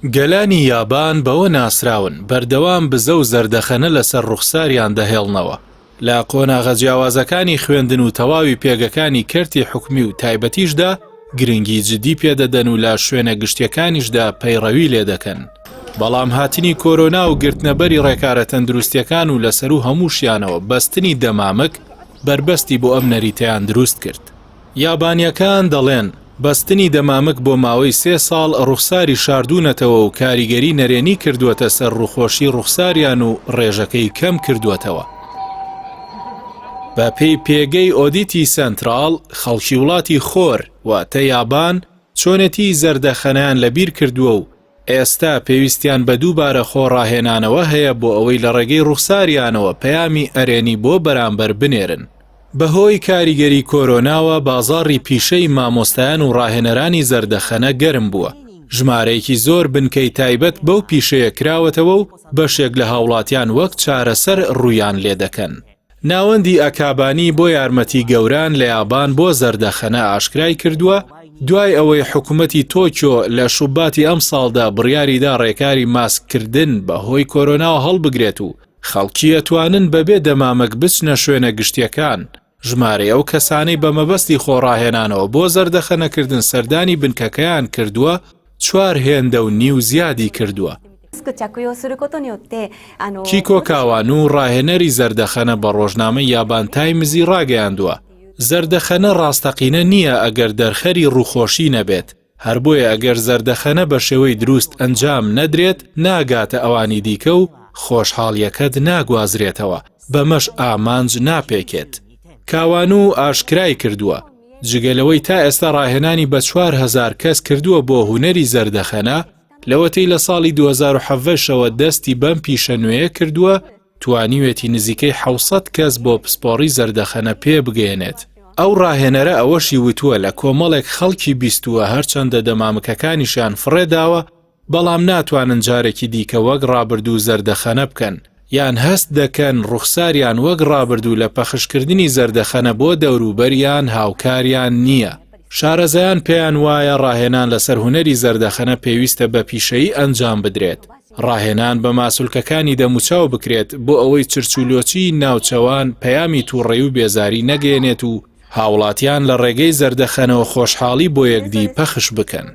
گەلانی یابان بەوە ناسراون بەردەوام بزە و زەردەخەنە لەسەر ڕوخساریان دەهێڵنەوە. لە قۆناغە جیاوازەکانی خوێندن و تەواوی پێگەکانی کەرتی حکومی و تایبەتیشدا گرنگی جدی پێدەدەن و لە شوێنە گشتیەکانیشدا پەیڕەوی لێ دەکەن. بەڵام هاتنی کۆرۆنا و گرتنەبەری ڕێکارە تەندروستیەکان و لەسەر و هەمووشیانەوە بەستنی دەمامک بربەستی بۆ ئەم نەریتەیان دروست کرد. یابانیەکان دەڵێن بەستنی دەمامک بۆ ماوەی 3 ساڵ ڕوخساری شاردوونەتەوە و کاریگەری نەرێنی کردووەتە سەر ڕووخۆشی ڕوخساریان و ڕێژەکەی کەم کردووەتەوە. بە پێی پێگەی ئۆدیتی سنترال خەڵکی وڵاتی خۆر واتە یابان چۆنێتی زەردەخەنەیان لەبیر کردووە و ئێستا پێویستیان بە دووبارە خۆڕاهێنانەوە هەیە بۆ ئەوەی لە ڕێگەی ڕوخساریانەوە پەیامی ئەرێنی بۆ بەرامبەر بنێرن. بەهۆی کاریگەری کۆرۆناوە بازاڕی پیشەی مامۆستایان و ڕاهێنەرانی زەردەخەنە گەرم بووە. ژمارەیەکی زۆر بنکەی تایبەت بەو پیشەیە کراوەتەوە و بەشێک لە هاوڵاتیان وەک چارەسەر ڕوویان لێ دەکەن. ناوەندی ئەکابانی بۆ یارمەتی گەوران لە یابان بۆ زەردەخەنە ئاشکرای کردووە دوای ئەوەی حکوومەتی تۆکیۆ لە شوباتی ئەم ساڵدا بڕیاریدا ڕێکاری ماسکردن بەهۆی کۆرۆناوە هەڵبگرێت و خەڵکی ئەتوانن بەبێ دەمامک بچنە شوێنە گشتیەکان. ژمارەی ئەو کەسانەی بە مەبەستی خۆڕاهێنانەوە بۆ زەردەخەنەکردن سەردانی بنکەکەیان کردووە 4.5 زیادی کردووە. کیکۆ کاوانو ڕاهێنەری زەردەخەنە بە ڕۆژنامەی یابان تایمزی ڕاگەیاندووە زەردەخەنە ڕاستەقینە نییە ئەگەر دەرخەری ڕووخۆشی نەبێت، هەر بۆیە ئەگەر زەردەخەنە بە شێوەی دروست ئەنجام نەدرێت ناگاتە ئەوانی دیکە و خۆشحاڵیەکەت ناگوازرێتەوە، بەمەش ئامانج ناپێکێت. کاوانو ئاشکرای کردووە جگەلەوەی تا ئێستا ڕاهێنانی بە 4,000 کەس کردووە بۆ هونەری زەردەخەنە لەوەتەی لە ساڵی 2017ەوە دەستی بەم پیشە نوێیە کردووە توانیوێتی نزیکەی 700 کەس بۆ پسپۆڕی زەردەخەنە پێ بگەێنێت. ئەو ڕاهێنەرە ئەوەشی وتووە لە کۆمەڵێک خەڵکی بیستووە هەرچەندە دەمامکەکانیشیان فڕێداوە بەڵام ناتوانن جارێکی دیکە وەک ڕابردوو زەردەخەنە بکەن یان هەست دەکەن ڕوخساریان وەک ڕابردوو لە پەخشکردنی زەردەخەنە بۆ دەوروبەریان هاوکاریان نییە. شارەزایان پێیان وایە ڕاهێنان لەسەر هونەری زەردەخەنە پێویستە بە پیشەیی ئەنجام بدرێت. ڕاهێنان بە ماسوولکەکانی دەموچاو بکرێت بۆ ئەوەی چرچولۆچی ناوچەوان پەیامی تووڕێی و بێزاری نەگەێنێت و هاوڵاتیان لە ڕێگەی زەردەخەنەوە خۆشحاڵی بۆ یەکدی پەخش بکەن.